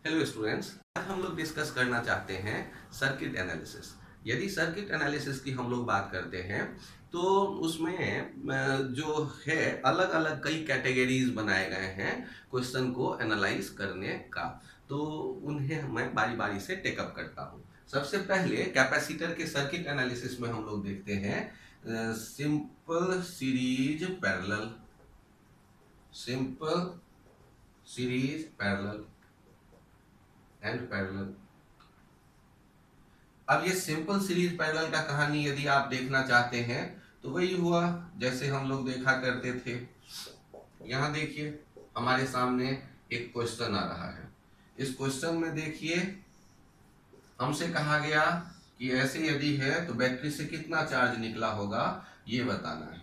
Hello students, आज हम लोग डिस्कस करना चाहते हैं सर्किट एनालिसिस। यदि सर्किट एनालिसिस की हम लोग बात करते हैं तो उसमें जो है अलग अलग कई कैटेगरीज बनाए गए हैं क्वेश्चन को एनालाइज करने का। तो उन्हें मैं बारी बारी से टेकअप करता हूँ। सबसे पहले कैपेसिटर के सर्किट एनालिसिस में हम लोग देखते हैं simple series parallel, simple series parallel and parallel. अब ये सिंपल सीरीज पैरेलल का कहानी यदि आप देखना चाहते हैं तो वही हुआ जैसे हम लोग देखा करते थे। यहां देखिए हमारे सामने एक क्वेश्चन आ रहा है। इस क्वेश्चन में देखिए हमसे कहा गया कि ऐसे यदि है तो बैटरी से कितना चार्ज निकला होगा ये बताना है।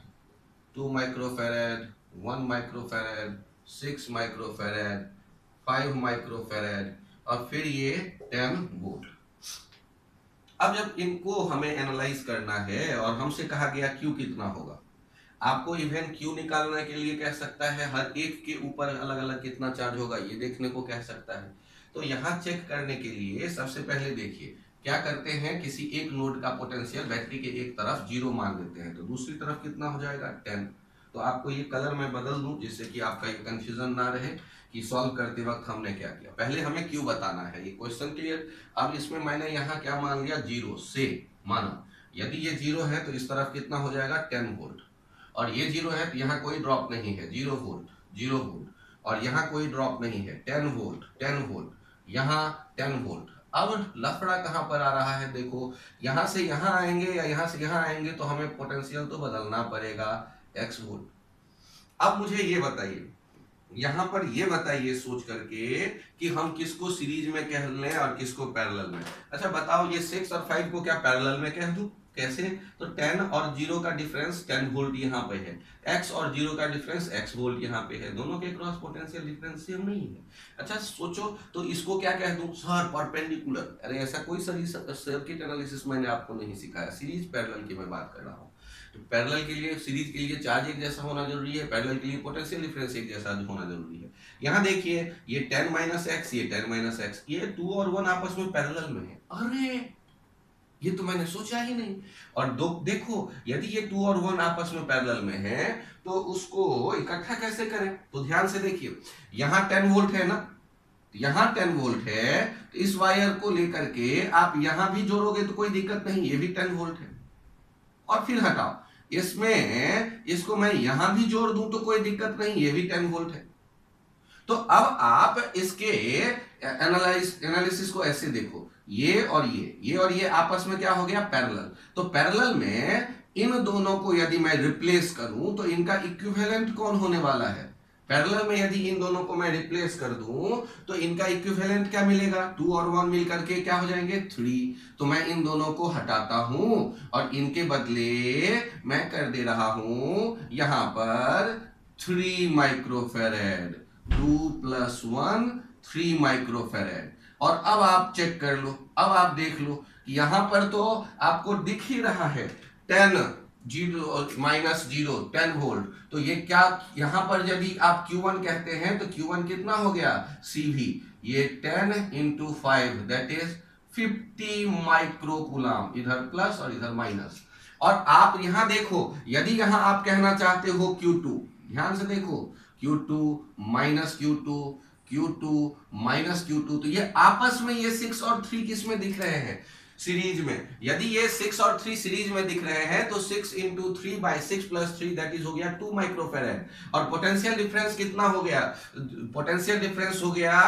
2 माइक्रोफेरेड, 1 माइक्रोफेरेड, 6 माइक्रोफेरेड, 5 माइक्रोफेरेड और फिर ये 10 वोल्ट। अब जब इनको हमें एनालाइज करना है और हमसे कहा गया क्यू कितना होगा, आपको इवन क्यू निकालने के लिए कह सकता है हर एक के ऊपर अलग अलग कितना चार्ज होगा ये देखने को कह सकता है। तो यहाँ चेक करने के लिए सबसे पहले देखिए क्या करते हैं, किसी एक नोड का पोटेंशियल बैटरी के एक तरफ 0 मान लेते हैं तो दूसरी तरफ कितना हो जाएगा 10। तो आपको ये कलर मैं बदल दूं जिससे कि आपका ये कंफ्यूजन ना रहे कि सॉल्व करते वक्त हमने क्या किया। पहले हमें क्यू बताना है, ये क्वेश्चन क्लियर। अब इसमें मैंने यहाँ क्या मान लिया, 0 से माना। यदि ये 0 है तो इस तरफ कितना हो जाएगा 10 वोल्ट, और ये 0 है तो यहाँ कोई ड्रॉप नहीं है, 0 वोल्ट 0 वोल्ट, और यहाँ कोई ड्रॉप नहीं है 10 वोल्ट 10 वोल्ट, यहाँ 10 वोल्ट। अब लफड़ा कहाँ पर आ रहा है, देखो यहाँ से यहाँ आएंगे या यहाँ से यहाँ आएंगे तो हमें पोटेंशियल तो बदलना पड़ेगा x वोल्ट। अब मुझे ये बताइए, यहां पर ये बताइए सोच करके कि हम किसको सीरीज में कह लें और किसको पैरेलल में। अच्छा बताओ, ये 6 और 5 को क्या पैरेलल में कह दूं? कैसे? तो 10 और 0 का डिफरेंस 10 वोल्ट यहाँ पे है, x और 0 का डिफरेंस x वोल्ट यहाँ पे है, दोनों के क्रॉस पोटेंशियल डिफरेंस सेम नहीं है। अच्छा सोचो, तो इसको क्या कह दूं? Sir perpendicular. अरे ऐसा कोई सर्किट एनालिसिस मैंने आपको नहीं सिखाया, सीरीज पैरेलल की मैं बात कर रहा हूँ। तो पैरेलल के लिए, सीरीज के लिए चार्ज एक जैसा होना जरूरी है, पैरेलल के लिए पोटेंशियल डिफरेंस एक जैसा होना जरूरी है। यहाँ देखिए ये 10 माइनस एक्स, ये 10 माइनस एक्स, ये 2 और 1 आपस में पैरेलल में है। अरे ये तो मैंने सोचा ही नहीं। और देखो यदि ये 2 और 1 आपस में पैरेलल में है तो उसको इकट्ठा कैसे करें? तो ध्यान से देखिए, यहाँ 10 वोल्ट है ना, यहाँ 10 वोल्ट है, तो इस वायर को लेकर के आप यहां भी जोड़ोगे तो कोई दिक्कत नहीं, ये भी 10 वोल्ट है। और फिर हटाओ, इसमें इसको मैं यहां भी जोड़ दूं तो कोई दिक्कत नहीं, ये भी 10 वोल्ट है। तो अब आप इसके एनालिसिस को ऐसे देखो, ये और ये आपस में क्या हो गया, पैरेलल। तो पैरेलल में इन दोनों को यदि मैं रिप्लेस करूं तो इनका इक्विवेलेंट कौन होने वाला है? पैरेलल में यदि इन दोनों को मैं रिप्लेस कर दूं तो इनका इक्विवेलेंट क्या मिलेगा? 2 और 1 मिलकर के क्या हो जाएंगे 3। तो मैं इन दोनों को हटाता हूं और इनके बदले मैं कर दे रहा हूं यहां पर 3 माइक्रोफेरेड, 2 प्लस 1 3 माइक्रोफेरेड। और अब आप चेक कर लो, अब आप देख लो यहां पर तो आपको दिख ही रहा है 10 0 माइनस 0 10 वोल्ट। तो ये क्या, यहां पर यदि आप Q1 कहते हैं तो Q1 कितना हो गया CV, ये 10 इंटू 5 दैट इज 50 माइक्रोकूलम, इधर प्लस और इधर माइनस। और आप यहां देखो, यदि यहां आप कहना चाहते हो Q2, ध्यान से देखो Q2 minus Q2, Q2 minus Q2, तो ये आपस में ये 6 और 3 किस में दिख रहे हैं? सीरीज में। यदि ये 6 और 3 सीरीज में दिख रहे हैं तो 6 into 3 by 6 plus 3 that is हो गया 2 माइक्रोफेरेड। और पोटेंशियल डिफरेंस कितना हो गया? पोटेंशियल डिफरेंस हो गया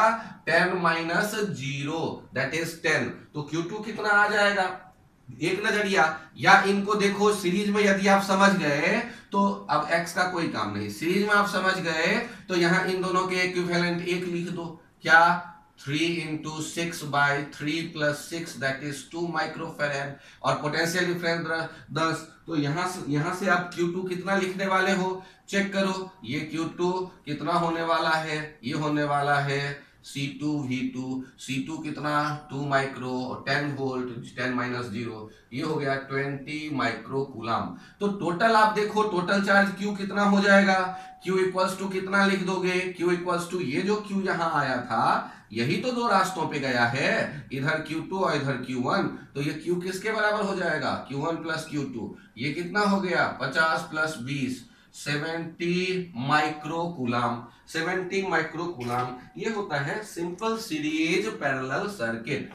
10 माइनस 0 दैट इज 10। तो Q2 कितना आ जाएगा? एक नजरिया, या इनको देखो सीरीज में यदि आप समझ गए तो अब x का कोई काम नहीं, सीरीज में आप समझ गए तो यहां इन दोनों के इक्विवेलेंट 1 लिख दो। क्या? 3 into 6 by 3 plus 6 that is 2 microfarad. और पोटेंशियल डिफरेंस 10। तो यहां से आप Q2 कितना लिखने वाले हो? चेक करो, ये Q2 कितना होने वाला है? ये होने वाला है C2V2, C2 कितना 2 माइक्रो और 10 वोल्ट, 10 माइनस 0, ये हो गया 20 माइक्रो कूलम। तो टोटल आप देखो, टोटल चार्ज Q कितना हो जाएगा, Q इक्वल्स टू कितना लिख दोगे, Q इक्वल्स टू ये जो Q यहाँ आया था यही तो दो रास्तों पे गया है, इधर Q2 और इधर Q1, तो ये Q किसके बराबर हो जाएगा, Q1 प्लस Q2, ये कितना हो गया 50 plus 20, 70 micro coulomb. 70 micro coulomb ये होता है सिंपल सीरीज पैरेलल सर्किट।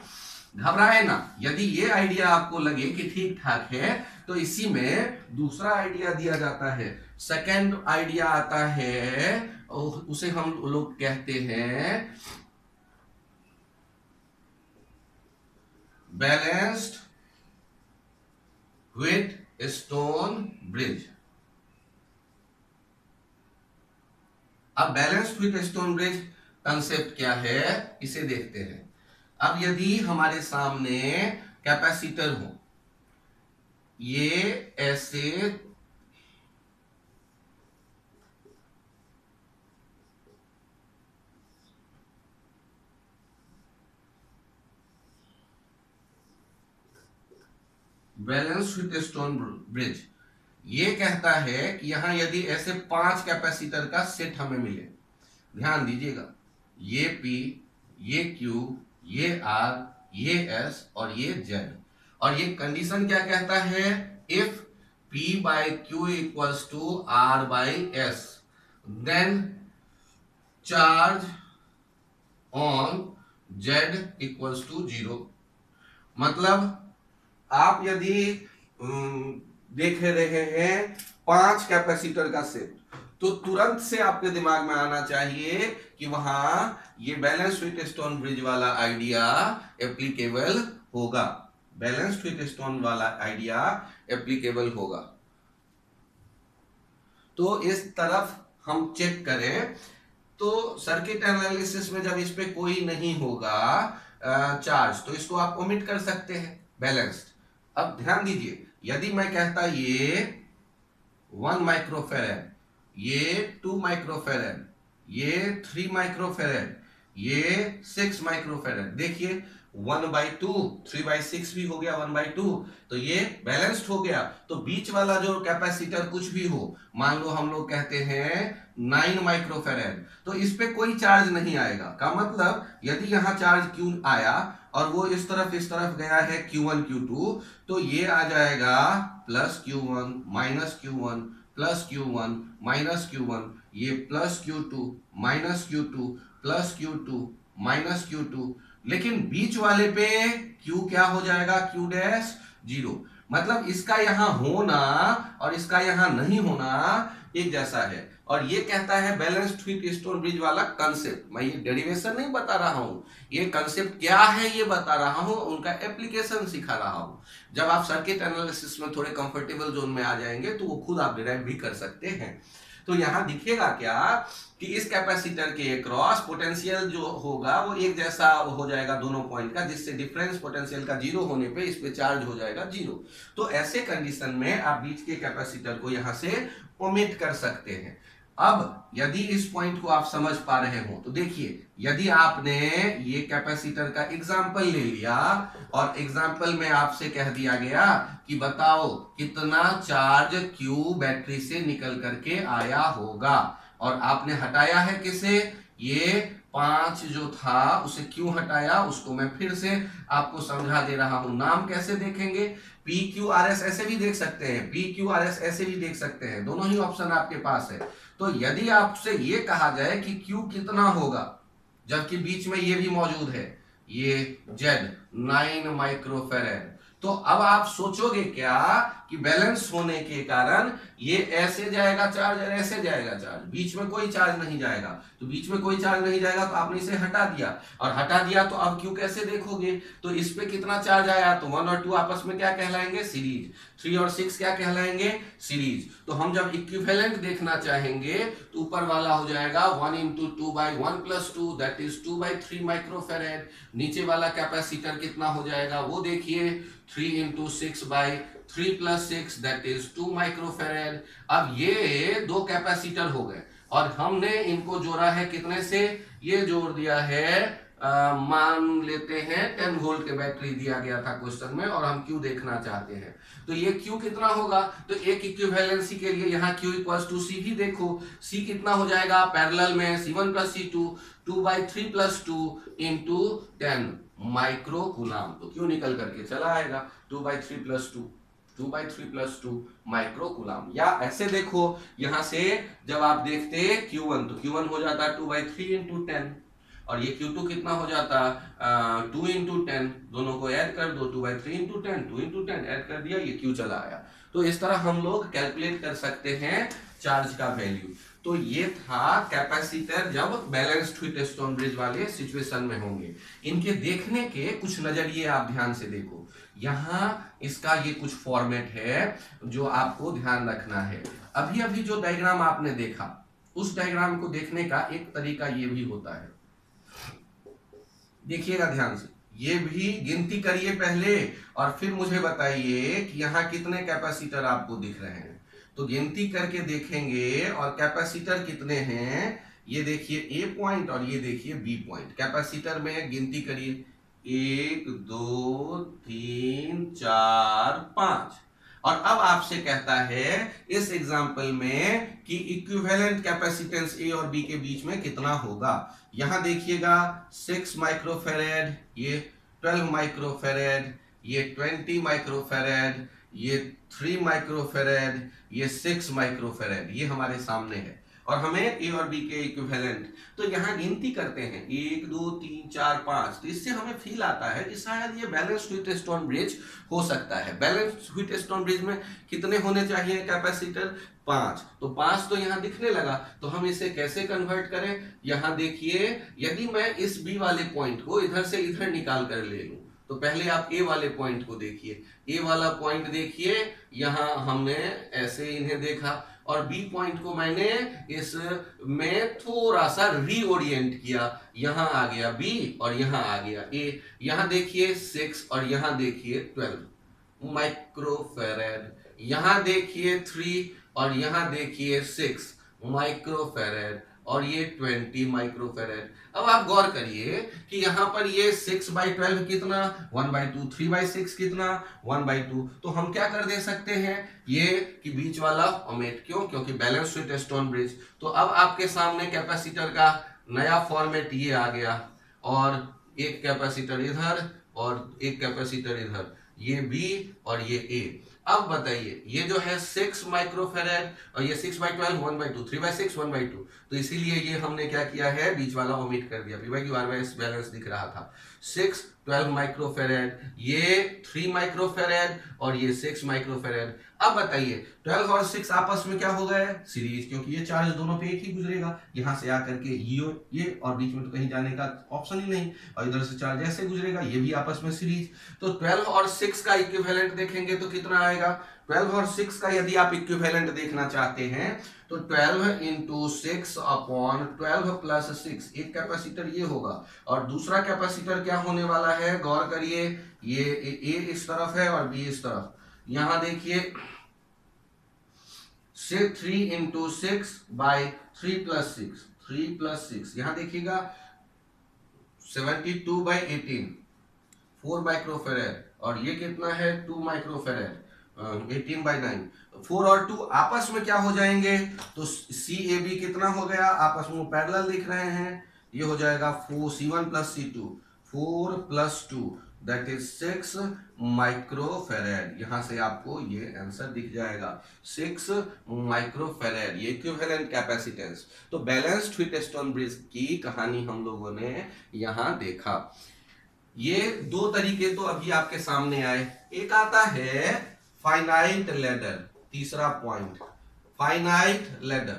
घबराए ना, यदि ये आइडिया आपको लगे कि ठीक ठाक है तो इसी में दूसरा आइडिया दिया जाता है। सेकंड आइडिया आता है, उसे हम लोग कहते हैं बैलेंस्ड विथ स्टोन ब्रिज। अब balanced with stone bridge concept क्या है इसे देखते हैं। अब यदि हमारे सामने कैपेसिटर हो, ये ऐसे बैलेंस विथ स्टोन ब्रिज, ये कहता है कि यहां यदि ऐसे 5 कैपेसिटर का सेट हमें मिले, ध्यान दीजिएगा, ये P, ये Q, ये R, ये S और ये Z, और ये कंडीशन क्या कहता है, if P by Q equals to R by S then charge on Z equals to 0। मतलब आप यदि देख रहे हैं 5 कैपेसिटर का सेट, तो तुरंत से आपके दिमाग में आना चाहिए कि वहां ये बैलेंस विथ स्टोन ब्रिज वाला आइडिया एप्लीकेबल होगा, बैलेंस विथ स्टोन वाला आइडिया एप्लीकेबल होगा। तो इस तरफ हम चेक करें, तो सर्किट एनालिसिस में जब इस पे कोई नहीं होगा चार्ज, तो इसको आप ओमिट कर सकते हैं बैलेंस्ड। अब ध्यान दीजिए, यदि मैं कहता ये 1 माइक्रोफेरेड, ये 2 माइक्रोफेरेड, ये 3 माइक्रोफेरेड, ये 6 माइक्रोफेरेड, देखिए 1/2, 3/6 भी हो गया 1/2, तो ये बैलेंस्ड हो गया। तो बीच वाला जो कैपेसिटर कुछ भी हो, मान लो हम लोग कहते हैं 9 माइक्रोफेरेड, तो इस पे कोई चार्ज नहीं आएगा। का मतलब यदि यहां चार्ज Q आया और वो इस तरफ गया है Q1 Q2, तो ये आ जाएगा plus Q1 minus Q1 plus Q1 minus Q1, ये plus Q2 minus Q2 plus Q2 minus Q2, लेकिन बीच वाले पे Q क्या हो जाएगा, Q डैश 0। मतलब इसका यहां होना और इसका यहां नहीं होना एक जैसा है, और ये कहता है बैलेंस्ड विथ स्टोन ब्रिज वाला कंसेप्ट। मैं ये डेरिवेशन नहीं बता रहा हूं, ये कंसेप्ट क्या है ये बता रहा हूं, उनका एप्लीकेशन सिखा रहा हूं। जब आप सर्किट एनालिसिस में थोड़े कंफर्टेबल जोन में आ जाएंगे तो वो खुद आप डिराइव भी कर सकते हैं। तो यहां दिखेगा क्या कि इस कैपेसिटर के अक्रॉस पोटेंशियल जो होगा वो एक जैसा हो जाएगा दोनों पॉइंट का, जिससे डिफरेंस पोटेंशियल का 0 होने पे इस पे चार्ज हो जाएगा 0। तो ऐसे कंडीशन में आप बीच के कैपेसिटर को यहां से ओमिट कर सकते हैं। अब यदि इस पॉइंट को आप समझ पा रहे हो तो देखिए, यदि आपने ये कैपेसिटर का एग्जाम्पल ले लिया और एग्जाम्पल में आपसे कह दिया गया कि बताओ कितना चार्ज Q बैटरी से निकल करके आया होगा, और आपने हटाया है किसे, ये 5 जो था उसे क्यों हटाया, उसको मैं फिर से आपको समझा दे रहा हूं। नाम कैसे देखेंगे, PQRS ऐसे भी देख सकते हैं, PQRS ऐसे भी देख सकते हैं, दोनों ही ऑप्शन आपके पास है। तो यदि आपसे ये कहा जाए कि Q कितना होगा, जबकि बीच में ये भी मौजूद है, ये Z 9 माइक्रोफेरेड, तो अब आप सोचोगे क्या कि बैलेंस होने के कारण ये ऐसे जाएगा चार्ज और ऐसे जाएगा चार्ज, बीच में कोई चार्ज नहीं जाएगा। तो बीच में कोई चार्ज नहीं जाएगा तो आपने इसे हटा दिया, और हटा दिया तो अब Q कैसे देखोगे, तो इस पे कितना चार्ज आया, तो 1 और 2 आपस में क्या कहलाएंगे, सीरीज, 3 और 6 क्या कहलाएंगे, सीरीज। तो हम जब इक्विवेलेंट देखना चाहेंगे तो ऊपर वाला हो जाएगा 1 into 2/1 + 2 दैट इज 2/3 माइक्रोफेरेड। नीचे वाला कैपेसिटर कितना हो जाएगा वो देखिए, 3 into 6/3 + 6 दैट इज 2 माइक्रोफेरेड। अब ये दो कैपेसिटर हो गए और हमने इनको जोड़ा है कितने से, ये जोड़ दिया है मान लेते हैं 10 वोल्ट के बैटरी दिया गया था क्वेश्चन में और हम Q देखना चाहते हैं। तो ये Q कितना होगा, तो एक इक्विवेलेंसी के लिए यहाँ Q इक्वल्स टू C भी देखो, C कितना हो जाएगा पैरेलल में C1 plus C2 2/3 plus 2 into 10 micro coulomb. तो Q निकल करके चला आएगा 2/3 प्लस 2 माइक्रो कूलाम। या ऐसे देखो यहां से जब आप देखते Q1 तो Q1 हो जाता 2/3 इंटू 10 और ये Q2 कितना हो जाता 2 इंटू 10, दोनों को ऐड कर दो 2/3 इंटू 10 2 इंटू 10 ऐड कर दिया, ये Q चला आया। तो इस तरह हम लोग कैलकुलेट कर सकते हैं चार्ज का वैल्यू। तो ये था कैपेसिटर जब बैलेंस्ड व्हीटस्टोन ब्रिज वाले सिचुएशन में होंगे। इनके देखने के कुछ नजरिए आप ध्यान से देखो, यहाँ इसका ये कुछ फॉर्मेट है जो आपको ध्यान रखना है। अभी अभी जो डायग्राम आपने देखा उस डायग्राम को देखने का एक तरीका ये भी होता है, देखिएगा ध्यान से, ये भी गिनती करिए पहले और फिर मुझे बताइए कि यहाँ कितने कैपेसिटर आपको दिख रहे हैं। तो गिनती करके देखेंगे और कैपेसिटर कितने हैं ये देखिए A पॉइंट और ये देखिए B पॉइंट। कैपेसिटर में गिनती करिए 1 2 3 4 5। और अब आपसे कहता है इस एग्जाम्पल में कि इक्विवेलेंट कैपेसिटेंस A और B के बीच में कितना होगा। यहां देखिएगा 6 माइक्रोफेरेड, ये 12 माइक्रोफेरेड, ये 20 माइक्रोफेरेड, ये 3 माइक्रोफेरेड, ये 6 माइक्रोफेरेड, ये हमारे सामने है और हमें A और B के इक्विवेलेंट। तो यहाँ गिनती करते हैं 1 2 3 4 5। तो इससे हमें फील आता है कि शायद ये बैलेंस्ड व्हीटस्टोन ब्रिज हो सकता है। बैलेंस्ड व्हीटस्टोन ब्रिज में कितने होने चाहिए कैपेसिटर 5। तो 5 तो यहाँ दिखने लगा, तो हम इसे कैसे कन्वर्ट करें। यहाँ देखिए यदि मैं इस B वाले पॉइंट को इधर से इधर निकाल कर ले लूं तो पहले आप A वाले पॉइंट को देखिए, A वाला पॉइंट देखिए, यहाँ हमने ऐसे इन्हें देखा और B पॉइंट को मैंने इसमें थोड़ा सा रीओरिएंट किया, यहां आ गया B और यहां आ गया A। यहां देखिए 6 और यहां देखिए 12 माइक्रोफेरेड, यहां देखिए 3 और यहां देखिए 6 माइक्रोफेरेड और ये 20 माइक्रोफेरेड। अब आप गौर करिए कि यहां पर ये 6/12 कितना 1/2, 3/6 कितना 1/2। तो हम क्या कर दे सकते हैं ये कि बीच वाला ओमेट, क्यों, क्योंकि बैलेंस्ड व्हीटस्टोन ब्रिज। तो अब आपके सामने कैपेसिटर का नया फॉर्मेट ये आ गया और एक कैपेसिटर इधर और एक कैपेसिटर इधर, ये B और ये A। अब बताइए ये जो है 6 माइक्रोफेरेड और ये 6/12 1/2, 3/6 1/2। तो इसीलिए ये हमने क्या किया है बीच वाला ओमिट कर दिया, P/Q RS बैलेंस दिख रहा था। 6 12 माइक्रोफेरेड, ये 3 माइक्रोफेरेड और ये 6 माइक्रोफेरेड। अब बताइए 12 और 6 आपस में क्या हो गए सीरीज, क्योंकि ये चार्ज दोनों पे एक ही गुजरेगा, यहां से आकर के ये और बीच में तो कहीं जाने का ऑप्शन ही नहीं, और इधर से चार्ज ऐसे गुजरेगा, ये भी आपस में सीरीज। तो 12 और 6 का इक्विवेलेंट देखेंगे तो कितना आएगा। 12 और 6 का यदि आप इक्विवेलेंट देखना चाहते हैं तो 12 इंटू 6 अपॉन 12 प्लस 6, एक कैपेसिटर ये होगा और दूसरा कैपेसिटर क्या होने वाला है, गौर करिए, ये A इस तरफ है और B इस तरफ। यहां देखिए 3 इंटू 6 बाई 3 प्लस 6, 3 प्लस 6, यहां देखिएगा 72/18 4 माइक्रोफेरेड और ये कितना है 2 माइक्रोफेरेड 18/9। 4 और 2 आपस में क्या हो जाएंगे, तो CAB कितना हो गया, आपस में पैरेलल दिख रहे हैं, ये हो जाएगा 4 C1 plus C2 4 plus 2 that is 6 microfarad. यहां से आपको ये आंसर दिख जाएगा 6 माइक्रोफेरेड, ये इक्विवेलेंट कैपेसिटेंस। तो बैलेंस्ड व्हीटस्टोन ब्रिज की कहानी हम लोगों ने यहां देखा। ये दो तरीके तो अभी आपके सामने आए, एक आता है फाइनाइट लेडर, तीसरा पॉइंट फाइनाइट लेडर।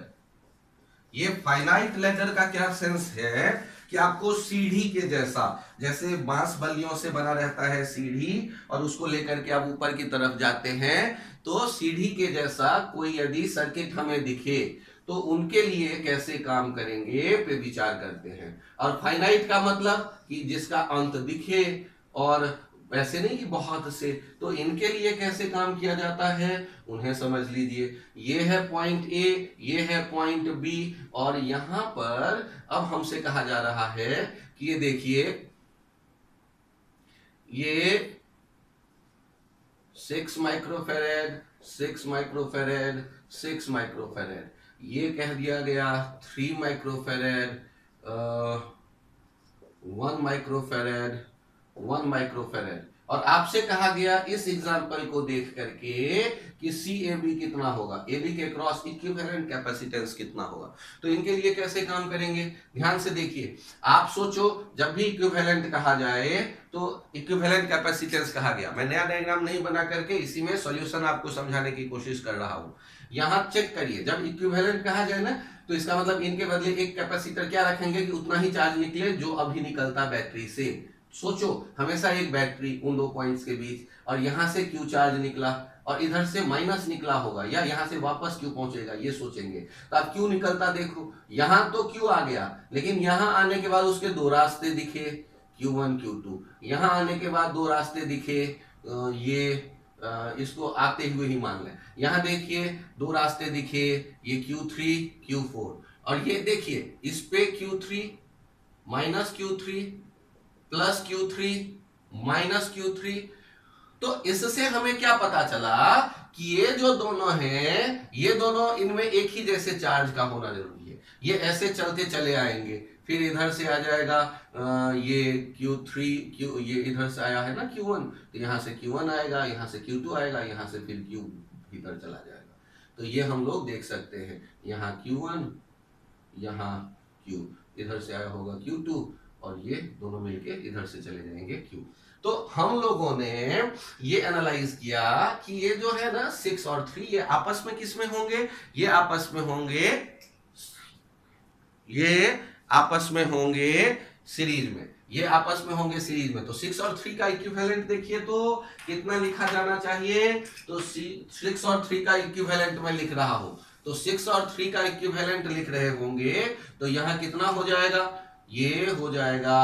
ये फाइनाइट लेडर का क्या सेंस है कि आपको सीढ़ी के जैसा, जैसे बांस बल्लियों से बना रहता है सीढ़ी और उसको लेकर के आप ऊपर की तरफ जाते हैं, तो सीढ़ी के जैसा कोई यदि सर्किट हमें दिखे तो उनके लिए कैसे काम करेंगे पे विचार करते हैं। और फाइनाइट का मतलब कि जिसका अंत दिखे और वैसे नहीं कि बहुत से। तो इनके लिए कैसे काम किया जाता है उन्हें समझ लीजिए। ये है पॉइंट ए, ये है पॉइंट बी, और यहां पर अब हमसे कहा जा रहा है कि ये देखिए ये 6 माइक्रोफेरेड, 6 माइक्रोफेरेड, 6 माइक्रोफेरेड, ये कह दिया गया 3 माइक्रोफेरेड, 1 माइक्रोफेरेड, 1 माइक्रोफेरेड। और आपसे कहा गया इस एग्जांपल को देख करके कि सी ए बी कितना होगा, ए बी के क्रॉस इक्विवेलेंट कैपेसिटेंस कितना होगा। तो इनके लिए कैसे काम करेंगे ध्यान से देखिए। आप सोचो जब भी इक्विवेलेंट कहा जाए तो इक्विवेलेंट कैपेसिटेंस कहा गया, मैं नया डायग्राम नहीं बना करके इसी में सॉल्यूशन आपको समझाने की कोशिश कर रहा हूं। यहां चेक करिए, जब इक्विवेलेंट कहा जाए ना तो इसका मतलब इनके बदले एक कैपेसिटर क्या रखेंगे कि उतना ही चार्ज निकले जो अभी निकलता बैटरी से। सोचो हमेशा एक बैटरी उन दो पॉइंट्स के बीच, और यहां से क्यू चार्ज निकला और इधर से माइनस निकला होगा, या यहां से वापस क्यू पहुंचेगा, ये सोचेंगे। तो अब क्यू निकलता देखो, यहां तो क्यू आ गया, लेकिन यहां आने के बाद उसके दो रास्ते दिखे, Q1 Q2। यहां आने के बाद दो रास्ते दिखे, इसको आते हुए ही मान लें। यहां देखिए दो रास्ते दिखे, ये Q3 Q4, और ये देखिए इस पे Q3 minus Q3 plus Q3 minus Q3। तो इससे हमें क्या पता चला कि ये जो दोनों हैं ये दोनों इनमें एक ही जैसे चार्ज का होना जरूरी है। ये ऐसे चलते चले आएंगे, फिर इधर से आ जाएगा ये Q3 ये इधर से आया है ना Q1, तो यहां से Q1 आएगा, यहां से Q2 आएगा, यहां से फिर Q भीतर चला जाएगा। तो ये हम लोग देख सकते हैं, यहाँ Q1 यहाँ Q, इधर से आया होगा Q2, और ये दोनों मिलके इधर से चले जाएंगे Q। तो हम लोगों ने ये एनालाइज किया कि ये जो है ना 6 और 3 ये आपस में किस में होंगे, ये आपस में होंगे, ये आपस में होंगे सीरीज में, ये आपस में होंगे सीरीज में। तो 6 और 3 का इक्विवेलेंट देखिए तो कितना लिखा जाना चाहिए, तो 6 और 3 का इक्विवेलेंट मैं लिख रहा हूं, तो 6 और 3 का इक्विवेलेंट लिख रहे होंगे तो यहां कितना हो जाएगा, ये हो जाएगा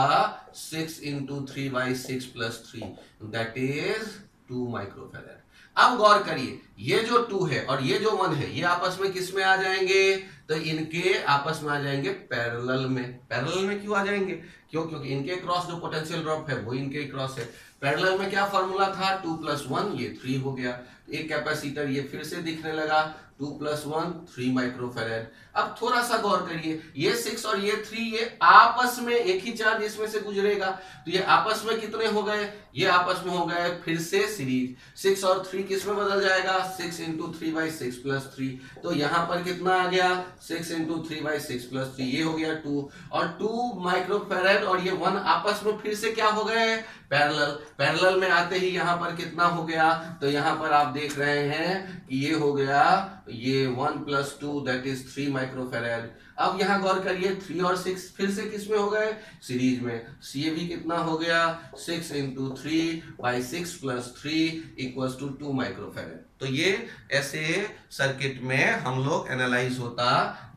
6 into 3/6 plus 3, that is 2 microfarad. अब गौर करिए, ये जो 2 है और ये जो 1 है ये आपस में किस में आ जाएंगे, तो इनके आपस में आ जाएंगे पैरेलल में। पैरेलल में क्यों आ जाएंगे, क्योंकि इनके क्रॉस जो पोटेंशियल ड्रॉप है वो इनके क्रॉस है। पैरेलल में क्या फॉर्मूला था, 2 + 1 ये 3 हो गया, एक कैपेसिटर ये फिर से दिखने लगा, 2 + 1 3 माइक्रोफेरेड। अब थोड़ा सा गौर करिए, ये 6 और ये 3 ये आपस में एक ही चार्ज इसमें से गुजरेगा, तो ये आपस में कितने हो गए, ये आपस में हो गए फिर से सीरीज। 6 और 3 किस में बदल जाएगा, 6 इंटू 3/6 प्लस 3, तो यहां पर कितना आ गया 6 इंटू 3/6 प्लस 3, ये हो गया 2, और 2 माइक्रोफेरेड और ये 1 आपस में फिर से क्या हो गए, पैरेलल। पैरेलल में आते ही यहां पर कितना हो गया, तो यहां पर आप देख रहे हैं कि ये हो गया, ये 1 + 2 दैट इज 3 माइक्रोफेरेड। अब यहां गौर करिए 3 और 6 फिर से किस में हो गए, सीरीज में। ये भी कितना हो गया, 6 into 3/6 plus 3 equals to 2 microfarad. तो ये ऐसे सर्किट में हम लोग एनालाइज होता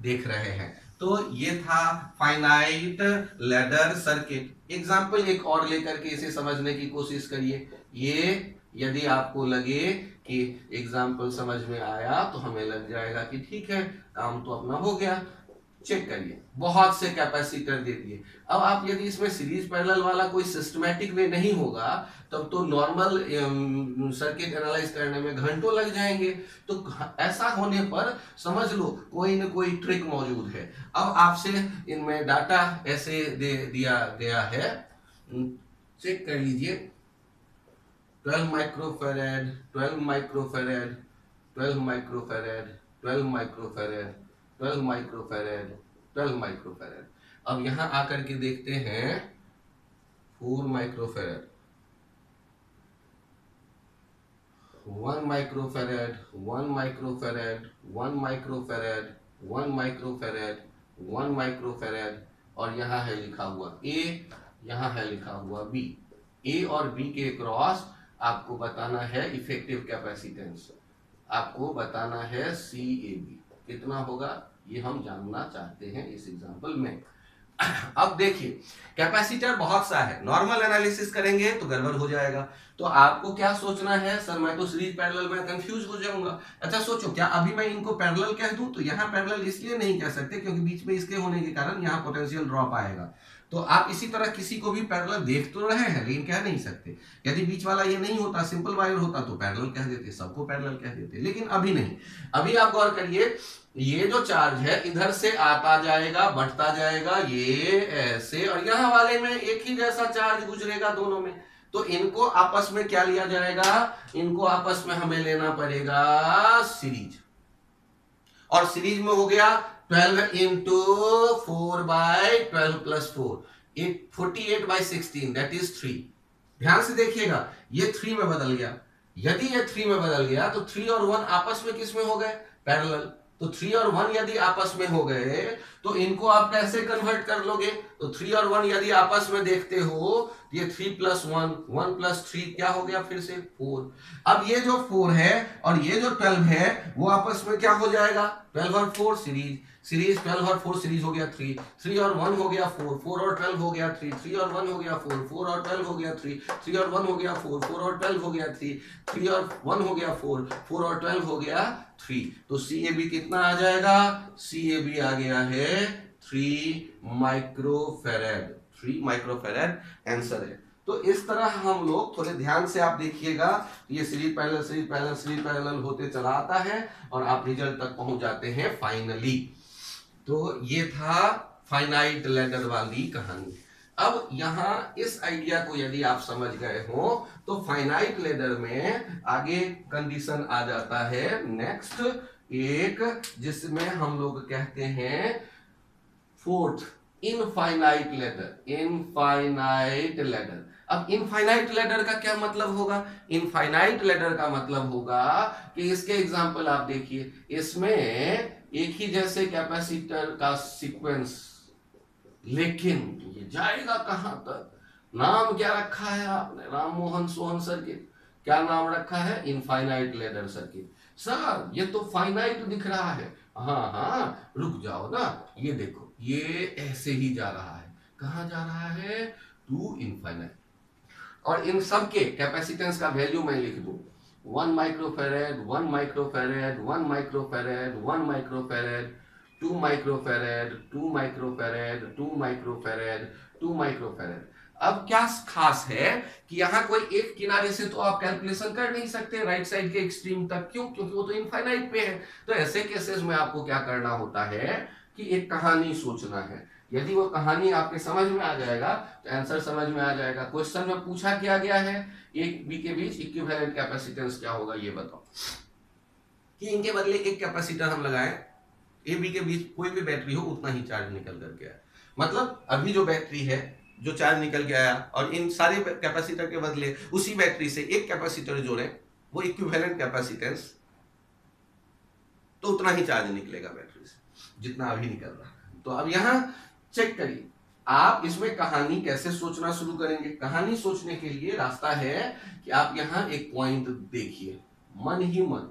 देख रहे हैं। तो ये था फाइनाइट लैडर सर्किट। एग्जाम्पल एक और लेकर के इसे समझने की कोशिश करिए। ये यदि आपको लगे कि एग्जाम्पल समझ में आया तो हमें लग जाएगा कि ठीक है काम तो अपना हो गया। चेक करिए, बहुत से कैपेसिटर दे दिए। अब आप यदि इसमें सीरीज पैरेलल वाला कोई सिस्टमैटिक वे नहीं होगा तब तो नॉर्मल सर्किट एनालाइज करने में घंटों लग जाएंगे। तो ऐसा होने पर समझ लो कोई न कोई ट्रिक मौजूद है। अब आपसे इनमें डाटा ऐसे दे दिया गया है, चेक कर लीजिए। 12 microfarad, 12 microfarad, 12 microfarad, 12 microfarad, 12 microfarad, 12 microfarad. अब यहां आकर के देखते हैं 4 microfarad, 1 microfarad, 1 microfarad, 1 microfarad, 1 microfarad, 1 microfarad, और यहां है लिखा हुआ ए, यहां है लिखा हुआ बी। ए और बी के क्रॉस आपको बताना है इफेक्टिव कैपेसिटेंस, आपको बताना है CAB कितना होगा, ये हम जानना चाहते हैं इस एग्जांपल में। अब देखिए कैपेसिटर बहुत सा है, नॉर्मल एनालिसिस करेंगे तो गड़बड़ हो जाएगा। तो आपको क्या सोचना है, सर मैं तो सीरीज पैरेलल में कंफ्यूज हो जाऊंगा। अच्छा सोचो, क्या अभी मैं इनको पैरेलल कह दूं? तो यहाँ पैरेलल इसलिए नहीं कह सकते क्योंकि बीच में इसके होने के कारण यहाँ पोटेंशियल ड्रॉप आएगा। तो आप इसी तरह किसी को भी पैरेलल देख तो रहे हैं लेकिन कह नहीं सकते। यदि बीच वाला ये नहीं होता, सिंपल वायर होता तो पैरेलल कह देते, सबको पैरेलल कह देते, लेकिन अभी नहीं। अभी आप गौर करिए, ये जो चार्ज है इधर से आता जाएगा, बढ़ता जाएगा, ये ऐसे, और यहां वाले में एक ही जैसा चार्ज गुजरेगा दोनों में। तो इनको आपस में क्या लिया जाएगा? इनको आपस में हमें लेना पड़ेगा सीरीज। और सीरीज में हो गया 12 इंटू 4/12 प्लस 4, 48/16, दैट इज 3। ध्यान से देखिएगा, ये 3 में बदल गया। यदि ये 3 में बदल गया तो 3 और 1 आपस में किस में हो गए? पैरेलल। तो 3 और 1 यदि आपस में हो गए तो इनको आप कैसे कन्वर्ट कर लोगे? तो 3 और 1 यदि आपस में देखते हो, ये 3 + 1, 1 + 3 क्या हो गया? फिर से 4। अब ये जो 4 है और ये जो 12 है वो आपस में क्या हो जाएगा? 12 और 4 सीरीज, सीरीज 12 और 4 सीरीज हो गया 3, 3 और 1 हो गया 4, 4 और 12 हो गया 3, 3 और 1 हो गया 4, 4 और 12 हो गया 3, 3 और 1 हो गया 4, 4 और 12 हो गया 3, 3 और 1 हो गया 4, 4 और 12 हो गया 3। तो CAB कितना आ जाएगा? CAB आ गया है 3 माइक्रोफैराड। 3 माइक्रोफैराड आंसर है। तो इस तरह हम लोग थोड़े ध्यान से आप देखिएगा, ये series parallel series parallel series parallel होते चला आता है और आप रिजल्ट तक पहुंच जाते हैं फाइनली। तो ये था फाइनाइट लैडर वाली कहानी। अब यहां इस आइडिया को यदि आप समझ गए हो तो फाइनाइट लैडर में आगे कंडीशन आ जाता है नेक्स्ट एक, जिसमें हम लोग कहते हैं fourth, infinite ladder. Infinite ladder. अब इनफाइनाइट लैडर का क्या मतलब होगा? इनफाइनाइट लैडर का मतलब होगा कि इसके एग्जांपल आप देखिए, इसमें एक ही जैसे कैपेसिटर का सीक्वेंस, लेकिन ये जाएगा कहां तक? नाम क्या रखा है आपने? राम मोहन सोहन सर्किट। क्या नाम रखा है? Infinite ladder circuit. सर ये तो फाइनाइट दिख रहा है। हाँ हाँ रुक जाओ ना, ये देखो ये ऐसे ही जा रहा है। कहां जा रहा है? To infinite. और इन सब के कैपेसिटेंस का वैल्यू मैं लिख दूं, 1 microfarad, 1 microfarad, 1 microfarad, 1 microfarad, 2 microfarad, 2 microfarad, 2 microfarad, 2 microfarad. अब क्या खास है कि यहां कोई एक किनारे से तो आप कैलकुलेशन कर नहीं सकते राइट साइड के एक्सट्रीम तक। क्यों? क्योंकि वो तो इनफाइनाइट पे है। तो ऐसे केसेस में आपको क्या करना होता है कि एक कहानी सोचना है। यदि वो कहानी आपके समझ में आ जाएगा तो आंसर समझ में आ जाएगा। क्वेश्चन में पूछा क्या गया है, एक बी के बीच इक्विवेलेंट कैपेसिटेंस क्या होगा ये बताओ। कि इनके बदले एक कैपेसिटर हम लगाएं, ए बी के बीच कोई भी बैटरी हो उतना ही चार्ज निकल करके आए। मतलब अभी जो बैटरी है जो चार्ज निकल के आया और इन सारे कैपेसिटर के बदले उसी बैटरी से एक कैपेसिटर जोड़े, वो इक्विवेलेंट कैपेसिटेंस, तो उतना ही चार्ज निकलेगा बैटरी से जितना अभी निकल रहा है। तो अब यहां चेक करिए आप इसमें कहानी कैसे सोचना शुरू करेंगे। कहानी सोचने के लिए रास्ता है कि आप यहां एक पॉइंट देखिए, मन ही मन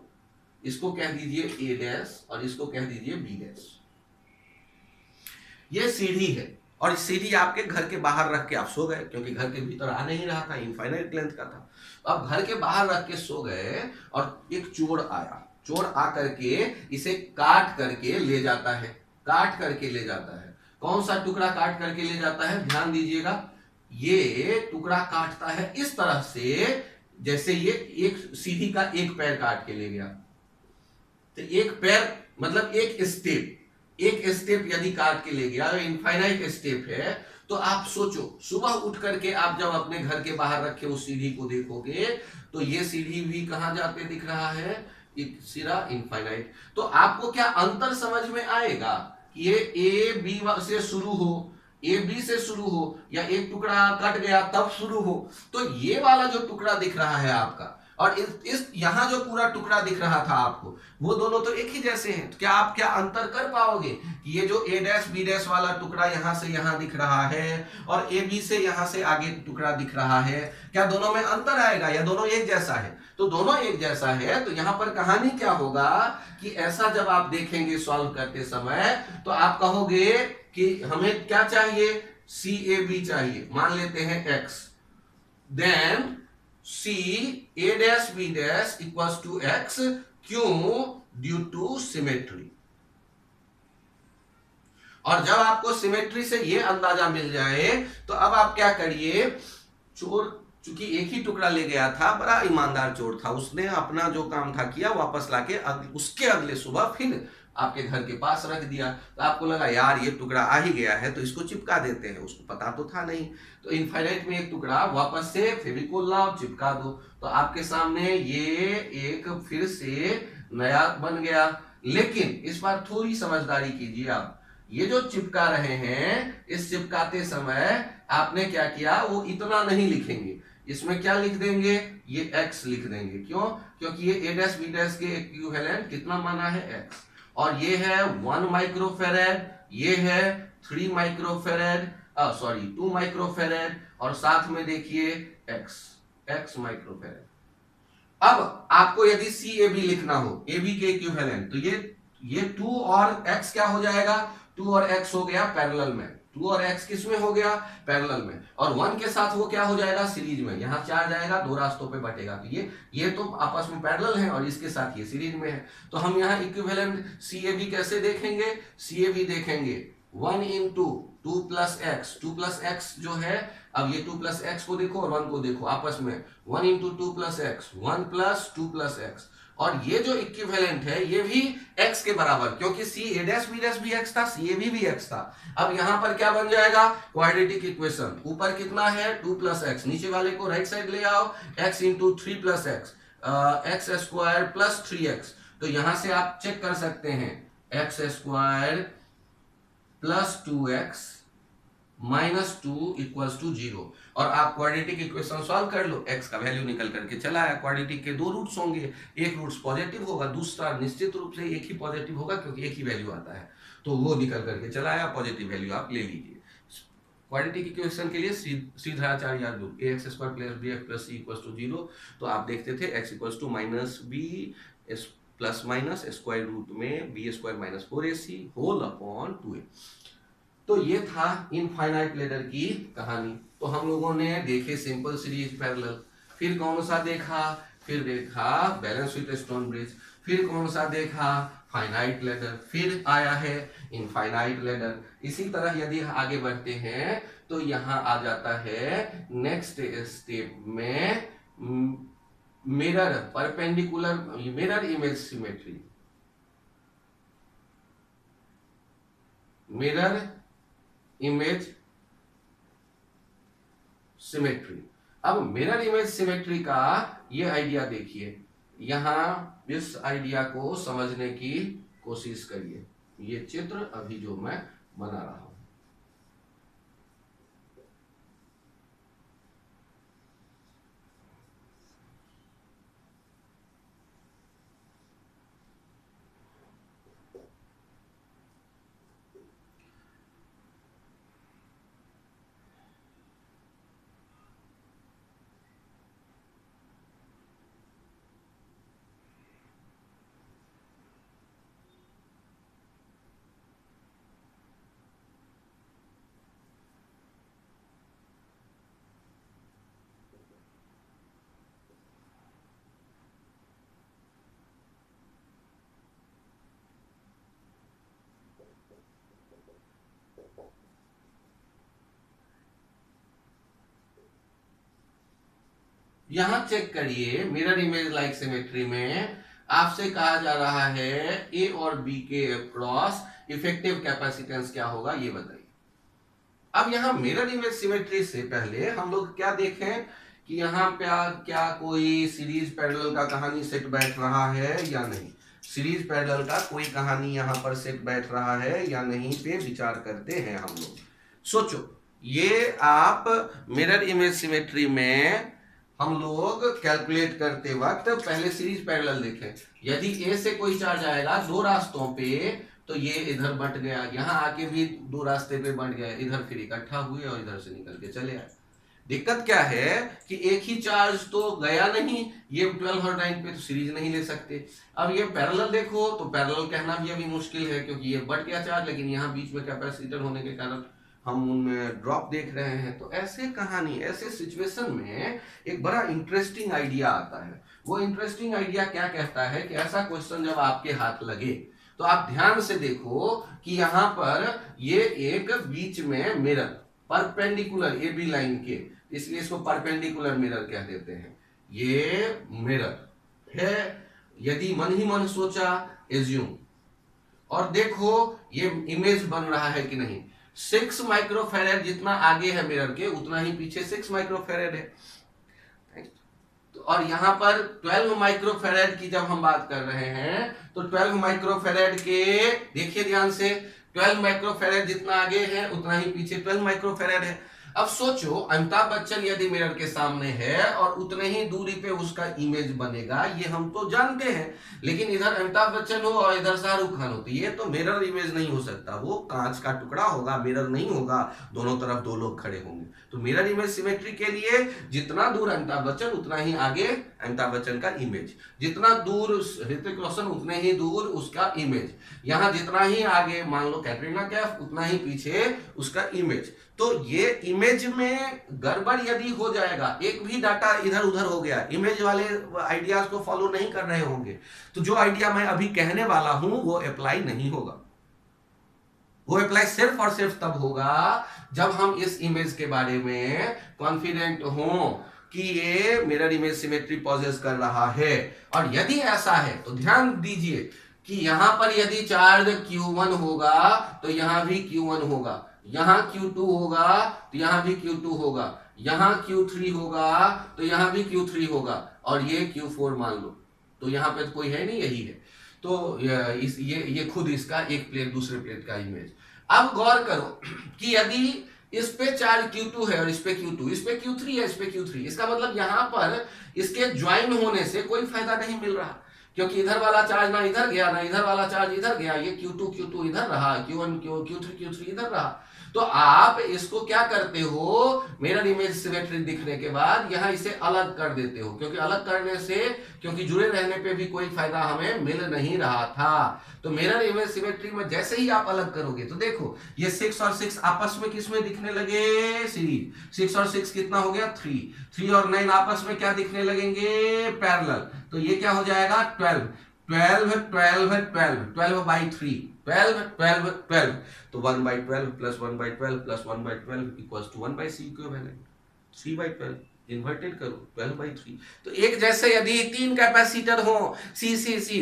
इसको कह दीजिए A' और इसको कह दीजिए B'। ये सीढ़ी है और सीढ़ी आपके घर के बाहर रख के आप सो गए, क्योंकि घर के भीतर आ नहीं रहा था, इनफाइनाइट लेंथ का था। अब घर के बाहर रख के सो गए और एक चोर आया, चोर आकर के इसे काट करके ले जाता है, काट करके ले जाता है। कौन सा टुकड़ा काट करके ले जाता है? ध्यान दीजिएगा, ये टुकड़ा काटता है इस तरह से जैसे ये एक सीढ़ी का एक पैर काट के ले गया। तो एक पैर मतलब एक स्टेप यदि काट के ले गया, इनफाइनाइट स्टेप है, तो आप सोचो सुबह उठ करके आप जब अपने घर के बाहर रखे उस सीढ़ी को देखोगे तो ये सीढ़ी भी कहां जाते दिख रहा है? एक सिरा इनफाइनाइट। तो आपको क्या अंतर समझ में आएगा कि ये ए बी से शुरू हो, ए बी से शुरू हो, या एक टुकड़ा कट गया तब शुरू हो? तो ये वाला जो टुकड़ा दिख रहा है आपका और इस यहां जो पूरा टुकड़ा दिख रहा था आपको, वो दोनों तो एक ही जैसे हैं। तो क्या आप क्या अंतर कर पाओगे कि ये जो A' वाला टुकड़ा यहां से यहां दिख रहा है और AB से यहां से आगे टुकड़ा दिख रहा है, क्या दोनों में अंतर आएगा या दोनों एक जैसा है? तो दोनों एक जैसा है। तो यहां पर कहानी क्या होगा कि ऐसा जब आप देखेंगे सॉल्व करते समय तो आप कहोगे कि हमें क्या चाहिए, सी ए बी चाहिए, मान लेते हैं x, then C A dash B dash equals to x, क्यों, ड्यू टू सिमेट्री। और जब आपको सिमेट्री से ये अंदाजा मिल जाए तो अब आप क्या करिए, चोर चूंकि एक ही टुकड़ा ले गया था, बड़ा ईमानदार चोर था, उसने अपना जो काम था किया, वापस लाके उसके अगले सुबह फिर आपके घर के पास रख दिया। तो आपको लगा यार ये टुकड़ा आ ही गया है तो इसको चिपका देते हैं, उसको पता तो था नहीं। तो इनफाइनाइट में एक टुकड़ा वापस से फेविकोल लाओ, चिपका दो, तो आपके सामने ये एक फिर से नया बन गया। लेकिन इस बार थोड़ी समझदारी कीजिए आप, ये जो चिपका रहे हैं, इस चिपकाते समय आपने क्या किया, वो इतना नहीं लिखेंगे, इसमें क्या लिख देंगे, ये x लिख देंगे। क्यों, क्योंकि ये a डैश b डैश के इक्विवेलेंट कितना माना है x, और ये है 1 माइक्रोफेरेड, ये है 3 माइक्रोफेरेड, सॉरी 2 माइक्रोफेरेड, और साथ में देखिए x माइक्रोफेरेड। अब आपको यदि सी ए बी लिखना हो, ए बी के इक्विवेलेंट, तो ये 2 और x क्या हो जाएगा, 2 और x हो गया पैरेलल में, 2 और x किस में हो गया, पैरेलल में, और 1 के साथ वो क्या हो जाएगा, सीरीज में, यहां 4 जाएगा, 2 रास्तों पे बटेगा, तो ये तो आपस में पैरेलल है और इसके साथ ये सीरीज में है। तो हम यहाँ इक्विवेलेंट सी ए बी कैसे देखेंगे, सी ए बी देखेंगे 1 into 2 plus x, 2 plus x जो है, अब ये 2 प्लस एक्स को देखो और 1 को देखो, आपस में 1 into 2 plus x, 1 plus 2 plus x, और ये जो इक्विवेलेंट है ये भी x के बराबर, क्योंकि सी ए डैश बी डैश भी x था, सी ए बी भी x था। अब यहां पर क्या बन जाएगा, क्वाड्रेटिक इक्वेशन, ऊपर कितना है 2 प्लस एक्स, नीचे वाले को राइट साइड ले आओ, x into 3 plus X, X square plus 3x, तो यहां से आप चेक कर सकते हैं X square plus 2x minus 2 equals to 0, और आप क्वाड्रेटिक इक्वेशन सॉल्व कर लो, x का वैल्यू निकल करके चला आया। क्वाड्रेटिक के 2 रूट्स होंगे, एक रूट्स पॉजिटिव होगा, दूसरा निश्चित रूप से एक ही पॉजिटिव होगा क्योंकि एक ही वैल्यू आता है, तो वो निकल करके चला आया, पॉजिटिव वैल्यू आप ले लीजिए। क्वाड्रेटिक इक्वेशन के लिए सीधाचार्य याद लो, ax square plus bx plus c equals to 0, तो आप देखते थे x equals to minus b plus minus square root में b square minus 4ac whole upon 2a। तो ये था इनफाइनाइट लैडर की कहानी। तो हम लोगों ने देखे सिंपल सीरीज पैरेलल, फिर कौन सा देखा, फिर देखा बैलेंस विद स्टोन ब्रिज, फिर कौन सा देखा, फाइनाइट लैडर, फिर आया है इनफाइनाइट लैडर। इसी तरह यदि आगे बढ़ते हैं तो यहाँ आ जाता है नेक्स्ट स्टेप में mirror perpendicular, mirror image symmetry, mirror image symmetry. अब मिरर इमेज सिमेट्री का ये आइडिया देखिए, यहां इस आइडिया को समझने की कोशिश करिए। ये चित्र अभी जो मैं बना रहा हूं, यहां चेक करिए मिरर इमेज लाइक सिमेट्री में आपसे कहा जा रहा है ए और बी के अक्रॉस इफेक्टिव कैपेसिटेंस क्या होगा, ये बताइए। अब यहां मिरर इमेज सिमेट्री से पहले हम लोग क्या देखें कि यहाँ पे क्या कोई सीरीज पैरेलल का कहानी सेट बैठ रहा है या नहीं, सीरीज पैरेलल का कोई कहानी यहाँ पर सेट बैठ रहा है या नहीं पे विचार करते हैं हम लोग। सोचो, ये आप मिरर इमेज सिमेट्री में हम लोग कैलकुलेट करते वक्त पहले सीरीज पैरेलल देखें, यदि ए से कोई चार्ज आएगा 2 रास्तों पे तो ये इधर बट गया, यहां आके भी 2 रास्ते पे बट गया, इधर फिर इकट्ठा हुए और इधर से निकल के चले आए। दिक्कत क्या है कि एक ही चार्ज तो गया नहीं, ये 12 और 9 पे तो सीरीज नहीं ले सकते। अब ये पैरेलल देखो तो पैरेलल कहना भी अभी मुश्किल है, क्योंकि ये बढ़ गया चार्ज, लेकिन यहाँ बीच में कैपेसिटर होने के कारण हम उनमें ड्रॉप देख रहे हैं। तो ऐसे कहानी, ऐसे सिचुएशन में एक बड़ा इंटरेस्टिंग आइडिया आता है। वो इंटरेस्टिंग आइडिया क्या कहता है कि ऐसा क्वेश्चन जब आपके हाथ लगे तो आप ध्यान से देखो कि यहाँ पर ये एक बीच में mirror perpendicular A B line के, इसलिए इसको परपेंडिकुलर मिरर कह देते हैं। ये मिरर है, यदि मन ही मन सोचा एज्यूम, और देखो ये इमेज बन रहा है कि नहीं। 6 माइक्रोफेरेड जितना आगे है मिरर के, उतना ही पीछे 6 माइक्रोफेरेड है। और यहां पर 12 माइक्रोफेरेड की जब हम बात कर रहे हैं तो 12 माइक्रोफेरेड के देखिए ध्यान से, 12 माइक्रोफेरेड जितना आगे है उतना ही पीछे 12 माइक्रोफेरेड है। अब सोचो अमिताभ बच्चन यदि मिरर के सामने है और उतने ही दूरी पे उसका इमेज बनेगा, ये हम तो जानते हैं, लेकिन इधर अमिताभ बच्चन हो और इधर शाहरुख खान हो तो ये तो मिरर इमेज नहीं हो सकता, वो कांच का टुकड़ा होगा, मिरर नहीं होगा, दोनों तरफ दो लोग खड़े होंगे। तो मिरर इमेज सिमेट्री के लिए जितना दूर अमिताभ बच्चन उतना ही आगे अमिताभ बच्चन का इमेज, जितना दूर ऋतिक रोशन उतने ही दूर उसका इमेज, यहाँ जितना ही आगे मान लो कैटरीना कैफ उतना ही पीछे उसका इमेज। तो ये इमेज में गड़बड़ यदि हो जाएगा, एक भी डाटा इधर उधर हो गया, इमेज वाले आइडियाज को फॉलो नहीं कर रहे होंगे, तो जो आइडिया मैं अभी कहने वाला हूं वो अप्लाई नहीं होगा। वो अप्लाई सिर्फ और सिर्फ तब होगा जब हम इस इमेज के बारे में कॉन्फिडेंट हों कि ये मिरर इमेज सिमेट्री पॉजेस कर रहा है। और यदि ऐसा है तो ध्यान दीजिए कि यहां पर यदि चार्ज Q1 होगा तो यहां भी Q1 होगा, यहां Q2 होगा तो यहां भी Q2 होगा, यहां Q3 होगा तो यहां भी Q3 होगा, और ये Q4 मान लो, तो यहां पे कोई है नहीं, यही है। तो ये खुद इसका एक प्लेट दूसरे प्लेट का इमेज। अब गौर करो कि यदि इस पे चार्ज Q2 है और इस पे Q2, इस पे Q3 है, इस पे Q3, इसका मतलब यहां पर इसके ज्वाइन होने से कोई फायदा नहीं मिल रहा, क्योंकि इधर वाला चार्ज ना इधर गया ना इधर वाला चार्ज इधर गया, ये Q2 इधर रहा, Q1 Q3 इधर रहा। तो आप इसको क्या करते हो, मिरर इमेज सिमेट्री दिखने के बाद यहां इसे अलग कर देते हो, क्योंकि अलग करने से, क्योंकि जुड़े रहने पे भी कोई फायदा हमें मिल नहीं रहा था। तो मिरर इमेज सिमेट्री में जैसे ही आप अलग करोगे तो देखो ये 6 और 6 आपस में किस में दिखने लगे, सीरीज। 6 और 6 कितना हो गया, 3 और 9 आपस में क्या दिखने लगेंगे, पैरेलल। तो ये क्या हो जाएगा, 12 by 3, 12 तो 1 by 12 plus 1 by 12 plus 1 by 12 equals to 1 by C equivalent, 3 by 12 inverted करो 12 by 3। तो एक जैसे यदि 3 कैपेसिटर हो C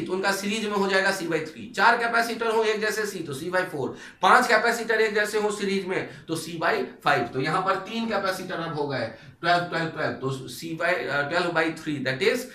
तो उनका सीरीज में हो जाएगा C by 3, 4 कैपेसिटर हो एक जैसे C तो C by 4, 5 कैपेसिटर एक जैसे हो सीरीज में तो C by 5। तो यहाँ पर 3 कैपेसिटर अब हो गए 12 तो C by 12 by 3 that is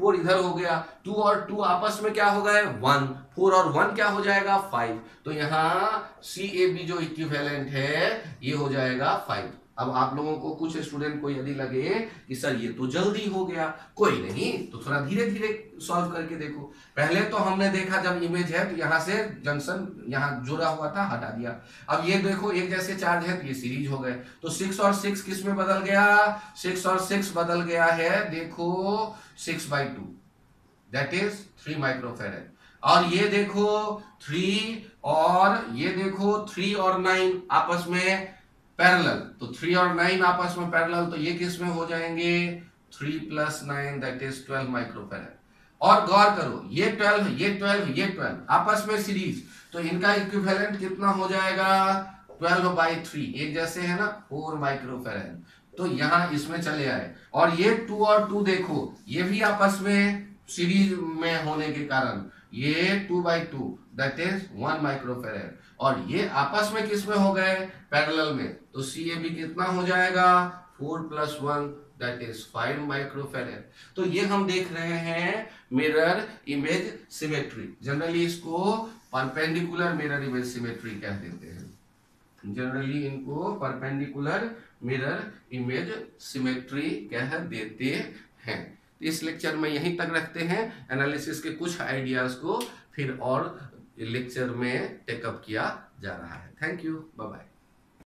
4 इधर हो गया, 2 और 2 आपस में क्या हो गए 1, 4 और 1 क्या हो जाएगा 5। तो यहाँ CAB जो इक्विवेलेंट है ये हो जाएगा 5। अब आप लोगों को कुछ स्टूडेंट को यदि लगे कि सर ये तो जल्दी हो गया, कोई नहीं, तो थोड़ा धीरे धीरे सॉल्व करके देखो। पहले तो हमने देखा जब इमेज है तो यहाँ से जंक्शन यहाँ जुड़ा हुआ था हटा दिया, अब ये देखो एक जैसे चार्ज है तो ये सीरीज हो गए। तो 6 और 6 किस में बदल गया, 6 और 6 बदल गया है देखो 6 by 2 दैट इज 3 माइक्रोफेरेड। और ये देखो 3 और ये देखो 3 और 9 आपस में पैरेलल, तो 3 और 9 आपस में पैरेलल, तो ये किस में हो जाएंगे 3 + 9 दैट इज 12 माइक्रोफेरेड। और गौर करो ये 12 आपस में सीरीज, तो इनका इक्विवेलेंट कितना हो जाएगा 12 by 3, एक जैसे है ना 4 माइक्रोफेरेड। तो यहां इसमें चले आए, और ये 2 और 2 देखो ये भी आपस में सीरीज में होने के कारण ये 2 by 2 दैट इज 1 माइक्रोफेरेड, और ये आपस में किस में हो गए पैरेलल में, तो CAB कितना हो जाएगा 4 + 1 दैट इज 5 माइक्रोफेरेड। तो ये हम देख रहे हैं मिरर इमेज सिमेट्री, जनरली इसको परपेंडिकुलर मिरर इमेज सिमेट्री कह देते हैं, जनरली इनको परपेंडिकुलर मिरर इमेज सिमेट्री कह देते हैं। इस लेक्चर में यहीं तक रखते हैं, एनालिसिस के कुछ आइडियाज को फिर और लेक्चर में टेकअप किया जा रहा है। Thank you, bye bye.